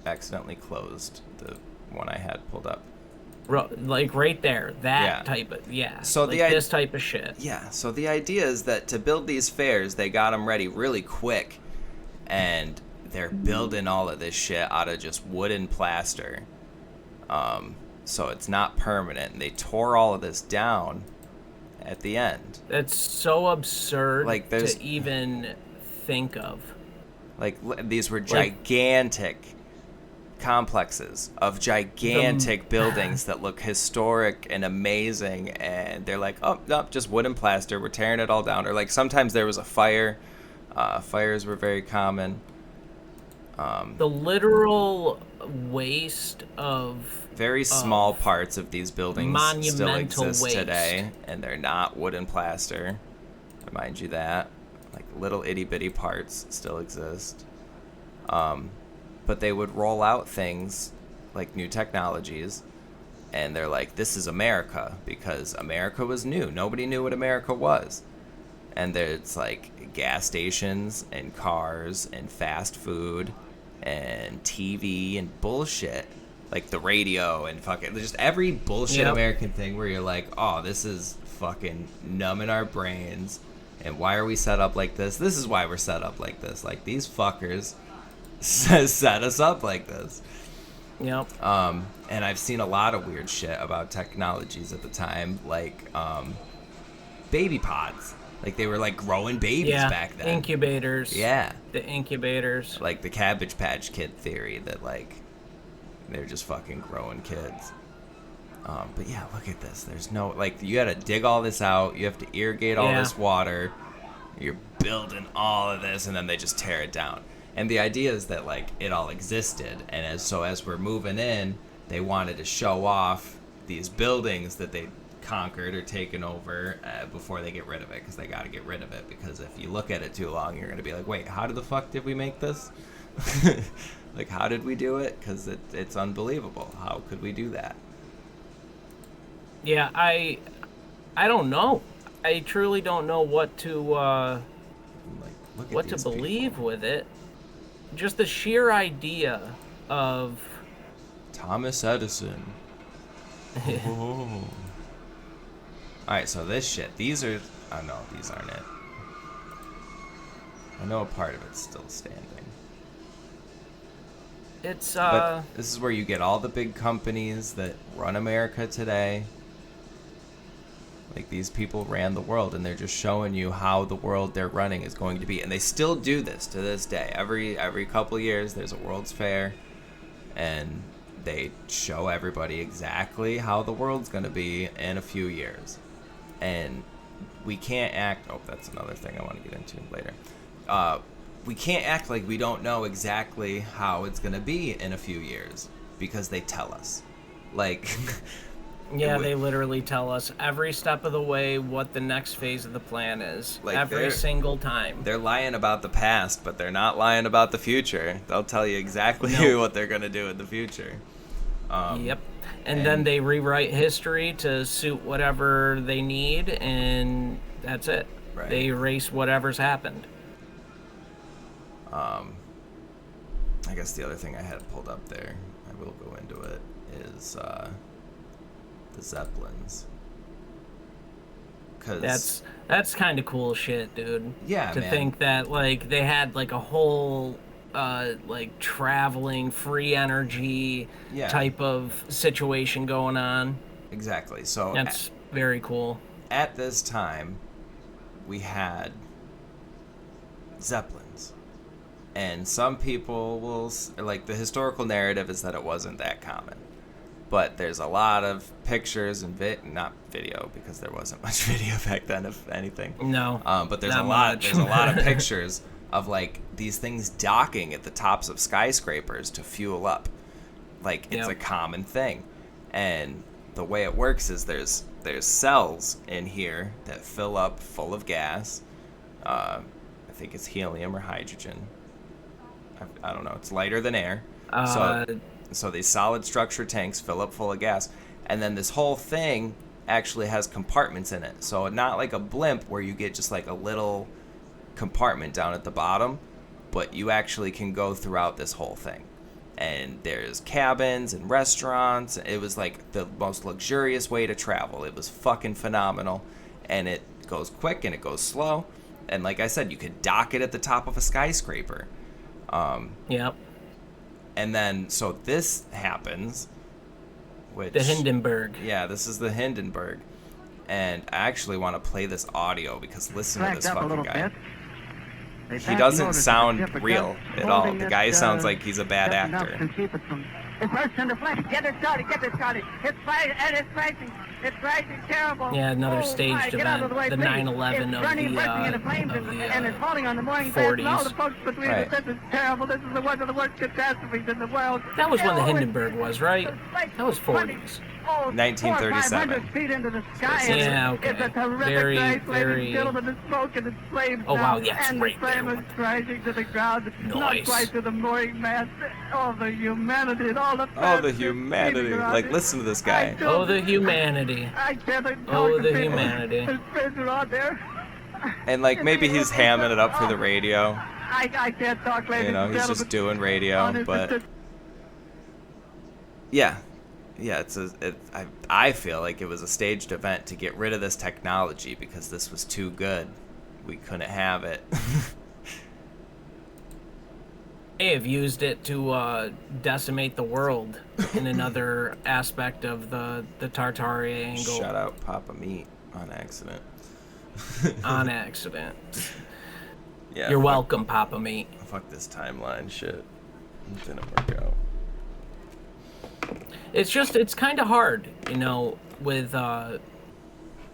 accidentally closed the one I had pulled up. Like right there, that type of, so like this type of shit. Yeah, so the idea is that to build these fairs, they got them ready really quick, and they're building all of this shit out of just wood and plaster. So it's not permanent, and they tore all of this down at the end. That's so absurd, like, to even think of. Like, these were gigantic complexes of gigantic buildings that look historic and amazing, and they're like, oh, no, just wood and plaster, we're tearing it all down. Or, like, sometimes there was a fire. Fires were very common. The literal waste of very small parts of these buildings still exist today, and they're not wood and plaster. Remind you that. Like, little itty-bitty parts still exist. But they would roll out things like new technologies, and they're like, this is America, because America was new. Nobody knew what America was. And there's like gas stations and cars and fast food and TV and bullshit, like the radio and fucking just every bullshit American thing where you're like, oh, this is fucking numbing our brains. And why are we set up like this? This is why we're set up like this. Like, these fuckers set us up like this. Yep. And I've seen a lot of weird shit about technologies at the time, like baby pods. Like, they were like growing babies back then. Incubators. Yeah. The incubators. Like the Cabbage Patch Kid theory that, like, they're just fucking growing kids. But yeah, look at this. There's no, like, you gotta dig all this out. You have to irrigate all this water. You're building all of this, and then they just tear it down. And the idea is that, like, it all existed, and as we're moving in, they wanted to show off these buildings that they conquered or taken over before they get rid of it, because they got to get rid of it, because if you look at it too long, you're going to be like, wait, how the fuck did we make this? Like, how did we do it? Because it's unbelievable. How could we do that? Yeah, I don't know. I truly don't know what to what to believe with it. Just the sheer idea of Thomas Edison. Oh. Alright, so this shit. These are... Oh, no, these aren't it. I know a part of it's still standing. It's, But this is where you get all the big companies that run America today. Like, these people ran the world, and they're just showing you how the world they're running is going to be. And they still do this to this day. Every couple of years, there's a World's Fair, and they show everybody exactly how the world's going to be in a few years. And we can't act... Oh, that's another thing I want to get into later. we can't act like we don't know exactly how it's going to be in a few years because they tell us. Like, Yeah, they literally tell us every step of the way what the next phase of the plan is. Like, every single time. They're lying about the past, but they're not lying about the future. They'll tell you exactly what they're going to do in the future. Yep. And then they rewrite history to suit whatever they need, and that's it. Right. They erase whatever's happened. I guess the other thing I had pulled up there, I will go into it, is the Zeppelins. Cause that's kind of cool shit, dude. Yeah, to man. think that like they had like a whole like traveling free energy type of situation going on. Exactly. So that's very cool. At this time, we had Zeppelins. And some people will, like, the historical narrative is that it wasn't that common. But there's a lot of pictures and not video, because there wasn't much video back then, if anything. No. But there's a lot of pictures of, like, these things docking at the tops of skyscrapers to fuel up. Like, it's a common thing. And the way it works is there's cells in here that fill up full of gas. I think it's helium or hydrogen. I don't know. It's lighter than air. So these solid structure tanks fill up full of gas. And then this whole thing actually has compartments in it. So not like a blimp where you get just like a little compartment down at the bottom, but you actually can go throughout this whole thing. And there's cabins and restaurants. It was like the most luxurious way to travel. It was fucking phenomenal. And it goes quick and it goes slow. And like I said, you could dock it at the top of a skyscraper. Yep. And then, so this happens, which... The Hindenburg. Yeah, this is the Hindenburg. And I actually want to play this audio because listen to this fucking guy. He doesn't sound real at all. The guy sounds like he's a bad actor. It's burst into flames. Get it started. It's fighting, and it's crashing. It's crashing terrible. Yeah, another staged event. The 9/11 and it's falling on the morning 40s. all the folks between us. This is terrible. This is one of the worst catastrophes in the world. That was when the Hindenburg was, right? That was 40s. 1937. Feet into the sky. Yeah, okay. It's a terrific Very, night, ladies very... and gentlemen. The smoke and the flames Oh, wow, now, yes, and right the flame there. is crashing to the ground. Not Nice. quite to the mooring mast. Oh, the humanity and all the... Oh, the humanity. Like, listen to this guy. Oh, the humanity. I can't Oh, the humanity. His friends are out there. And, like, maybe he's hamming it up for the radio. I can't talk, ladies You know, and he's gentlemen. just doing radio, but... Yeah. Yeah, I feel like it was a staged event to get rid of this technology because this was too good. We couldn't have it. They have used it to decimate the world in another aspect of the Tartaria angle. Shout out Papa Meat on accident. On accident. Yeah, You're welcome, Papa Meat. Fuck this timeline shit. It didn't work out. It's kind of hard, you know, with,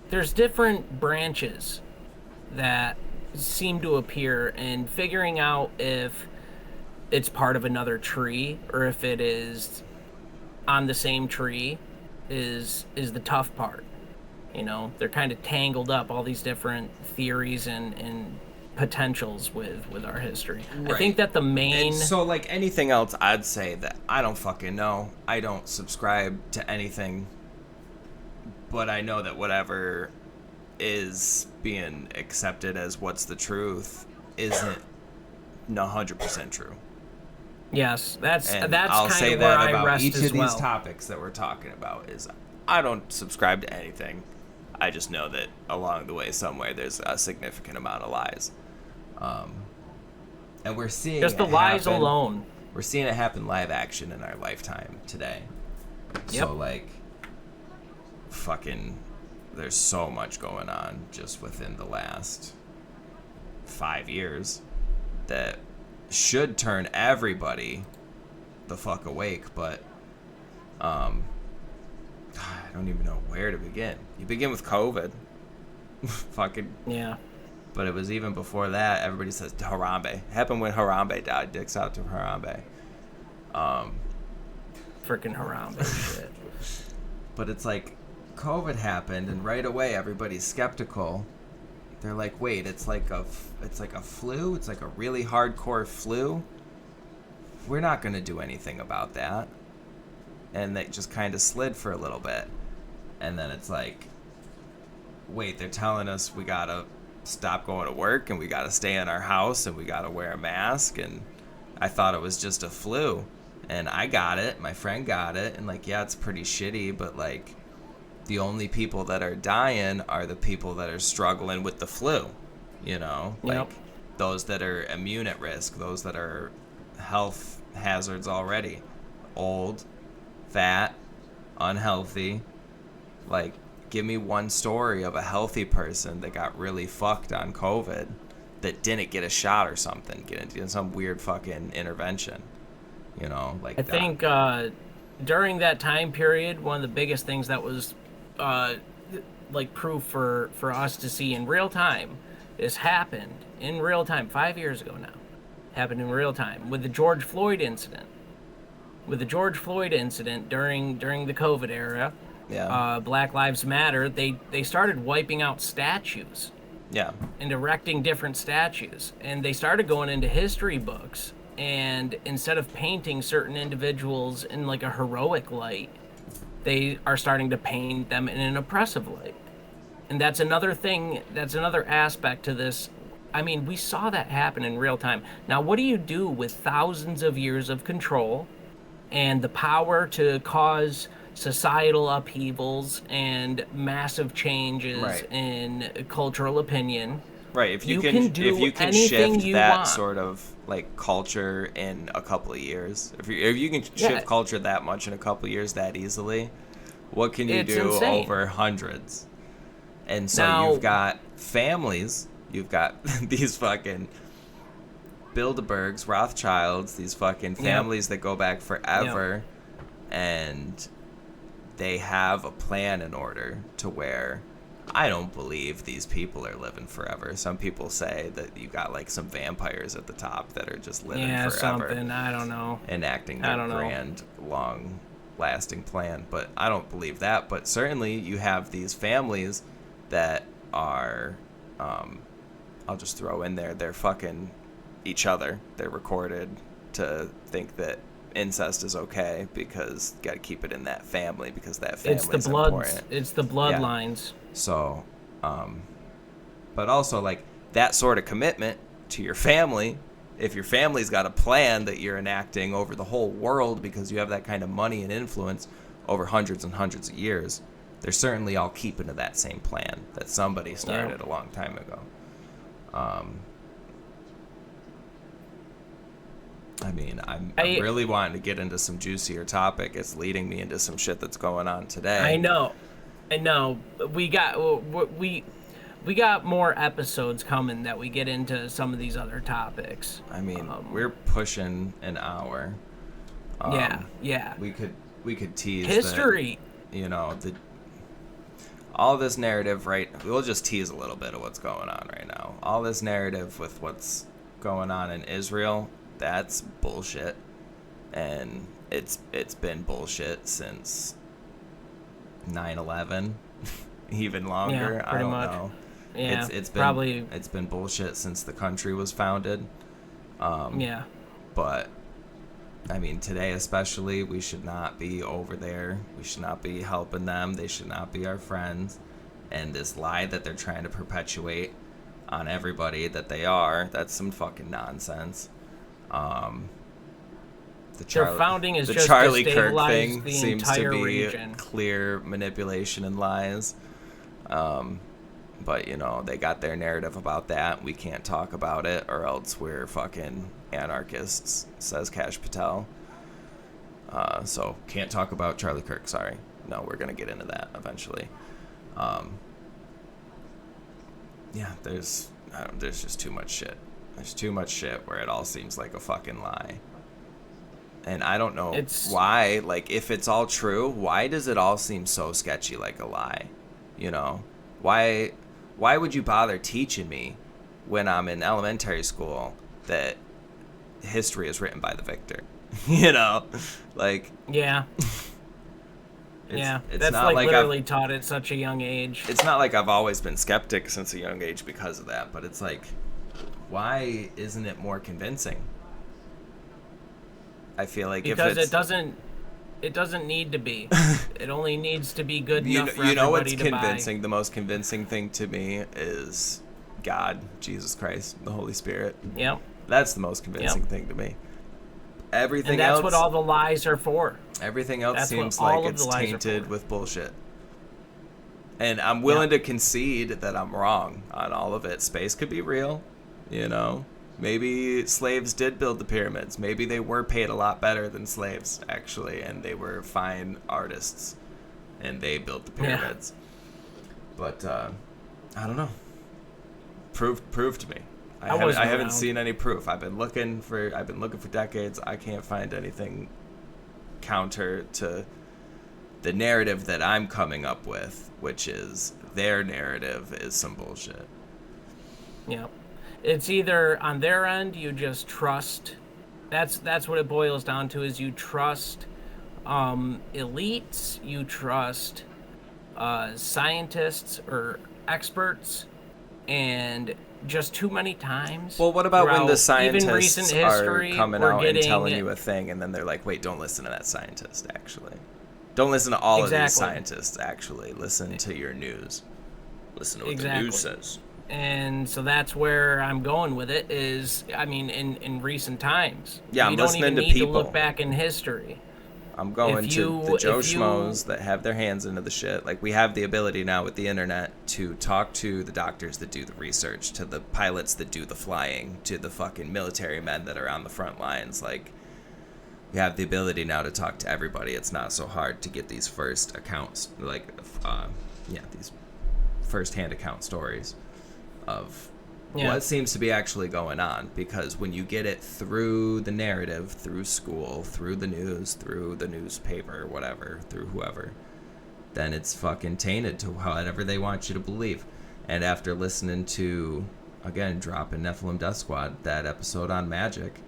there's different branches that seem to appear, and figuring out if it's part of another tree or if it is on the same tree is the tough part. You know, they're kind of tangled up, all these different theories and potentials with our history. Right. I think that the main... And so, like anything else, I'd say that I don't fucking know. I don't subscribe to anything. But I know that whatever is being accepted as what's the truth isn't 100% true. Yes, that's I'll kind say of where that I about rest each as of these well. topics that we're talking about is I don't subscribe to anything. I just know that along the way somewhere there's a significant amount of lies. And we're seeing just the lies alone. We're seeing it happen live action in our lifetime today. Yep. So like fucking there's so much going on just within the last 5 years that should turn everybody the fuck awake, but I don't even know where to begin. You begin with COVID. Fucking yeah. But it was even before that. Everybody says Harambe. It happened when Harambe died. Dicks out to Harambe. Freaking Harambe shit. But it's like COVID happened, and right away everybody's skeptical. They're like, wait, it's like a flu? It's like a really hardcore flu? We're not going to do anything about that. And they just kind of slid for a little bit. And then it's like, wait, they're telling us we got to stop going to work and we got to stay in our house and we got to wear a mask. And I thought it was just a flu. And I got it. My friend got it. And like, yeah, it's pretty shitty, but like, the only people that are dying are the people that are struggling with the flu, you know? Like, those that are immune at risk, those that are health hazards already. Old, fat, unhealthy. Like, give me one story of a healthy person that got really fucked on COVID that didn't get a shot or something, get into some weird fucking intervention, you know? Like, I think during that time period, one of the biggest things that was like proof for us to see in real time, this happened in real time 5 years ago now. Happened in real time with the George Floyd incident. With the George Floyd incident during the COVID era, Black Lives Matter, they started wiping out statues. Yeah. And erecting different statues. And they started going into history books. And instead of painting certain individuals in like a heroic light, they are starting to paint them in an oppressive light. And that's another thing, that's another aspect to this. I mean, we saw that happen in real time. Now, what do you do with thousands of years of control and the power to cause societal upheavals and massive changes in cultural opinion? Right, if you can shift that sort of like culture in a couple of years, if you can shift culture that much in a couple of years that easily, what can you do over hundreds? And so now, you've got families, you've got these fucking Bilderbergs, Rothschilds, these fucking families that go back forever, and they have a plan in order to where I don't believe these people are living forever. Some people say that you got like some vampires at the top that are just living forever. Something. I don't know. Enacting their grand, long-lasting plan. But I don't believe that. But certainly you have these families that are, I'll just throw in there, they're fucking each other. They're recorded to think that incest is okay because you got to keep it in that family because that family is important. It's the bloodlines. Yeah. So, but also like that sort of commitment to your family, if your family's got a plan that you're enacting over the whole world because you have that kind of money and influence over hundreds and hundreds of years, they're certainly all keeping to that same plan that somebody started a long time ago. I mean, I'm really wanting to get into some juicier topic. It's leading me into some shit that's going on today. I know. We got more episodes coming that we get into some of these other topics. I mean, we're pushing an hour. Yeah. We could tease history. All this narrative, right? We'll just tease a little bit of what's going on right now. All this narrative with what's going on in Israel, that's bullshit. And it's been bullshit since 9/11, even longer. I don't know. Yeah, it's been bullshit since the country was founded. But I mean, today especially, we should not be over there. We should not be helping them. They should not be our friends. And this lie that they're trying to perpetuate on everybody that they are, that's some fucking nonsense. Their founding is the just Charlie to Kirk stabilize thing the seems entire to be region. Clear manipulation and lies. But they got their narrative about that. We can't talk about it, or else we're fucking anarchists, says Kash Patel. So can't talk about Charlie Kirk. Sorry. No, we're gonna get into that eventually. There's just too much shit. There's too much shit where it all seems like a fucking lie. And I don't know why, like, if it's all true, why does it all seem so sketchy like a lie? Why would you bother teaching me when I'm in elementary school that history is written by the victor. You know, like Yeah. it's That's not like literally taught at such a young age. it's not like I've always been skeptic since a young age because of that, but it's like, why isn't it more convincing? I feel like Because if it's, it doesn't need to be. It only needs to be good you enough for know what's everybody to buy. convincing? The most convincing thing to me is God, Jesus Christ, the Holy Spirit. Yep. That's the most convincing Yep. thing to me. Everything And that's else, what all the lies are for. everything else that's what seems all like of it's the lies are tainted for. with bullshit. And I'm willing to concede that I'm wrong on all of it. Space could be real, you know. Maybe slaves did build the pyramids. Maybe they were paid a lot better than slaves, actually, and they were fine artists, and they built the pyramids. But I don't know. Prove to me. I haven't seen any proof. I've been looking for decades. I can't find anything counter to the narrative that I'm coming up with, which is their narrative is some bullshit. Yep. It's either on their end you just trust. That's what it boils down to, is you trust elites, you trust scientists or experts, and just too many times. Well, what about when the even recent scientists history, are coming we're out getting, and telling you a thing, and then they're like, wait, don't listen to that scientist, actually. Don't listen to all of these scientists, actually. Listen to your news. Listen to what the news says. And so that's where I'm going with it, is, I mean, in recent times. Yeah, I'm listening to people. You don't even need to look back in history. I'm going to the Joe Schmoes that have their hands into the shit. Like, we have the ability now with the internet to talk to the doctors that do the research, to the pilots that do the flying, to the fucking military men that are on the front lines. Like, we have the ability now to talk to everybody. It's not so hard to get these first accounts, like, these first-hand account stories of what seems to be actually going on, because when you get it through the narrative, through school, through the news, through the newspaper, whatever, through whoever, then it's fucking tainted to whatever they want you to believe. And after listening to, again, dropping Nephilim Death Squad, that episode on magic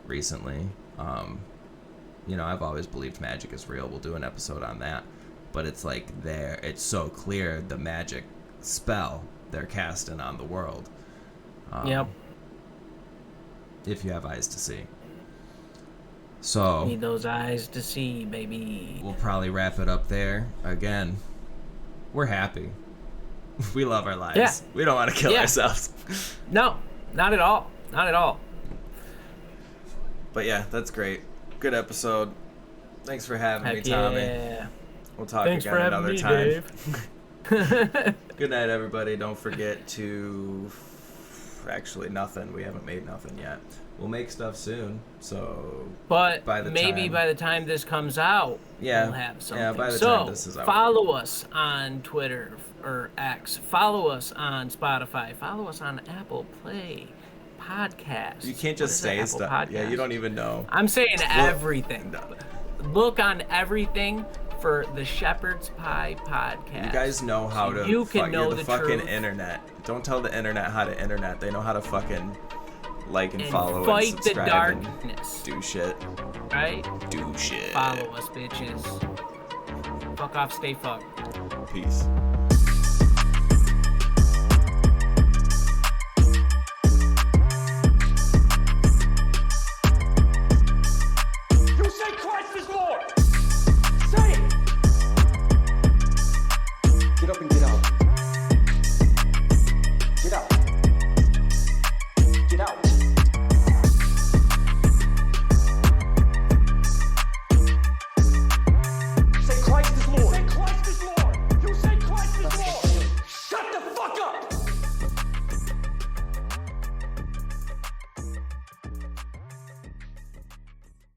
recently, I've always believed magic is real. We'll do an episode on that. But it's like it's so clear, the magic spell they're casting on the world. Yep. If you have eyes to see. So need those eyes to see, baby. We'll probably wrap it up there. Again, we're happy. We love our lives. Yeah. We don't want to kill ourselves. No, not at all. Not at all. But yeah, that's great. Good episode. Thanks for having me, Tommy. Yeah. We'll talk Thanks again for having another me, time. Dave. Good night, everybody. Don't forget to... Actually, nothing. We haven't made nothing yet. We'll make stuff soon, so... But by the time this comes out, we'll have something. Yeah, by the time this is out. Follow us on Twitter or X. Follow us on Spotify. Follow us on Apple Play Podcasts. You can't just say stuff. Yeah, you don't even know. I'm saying everything. Look on everything for the Shepherd's Pie Podcast. You guys know how to... You can know the fucking truth. internet. Don't tell the internet how to internet. They know how to fucking like and follow fight and subscribe the darkness. And do shit. Right? Do shit. Follow us, bitches. Fuck off, stay fucked. Peace.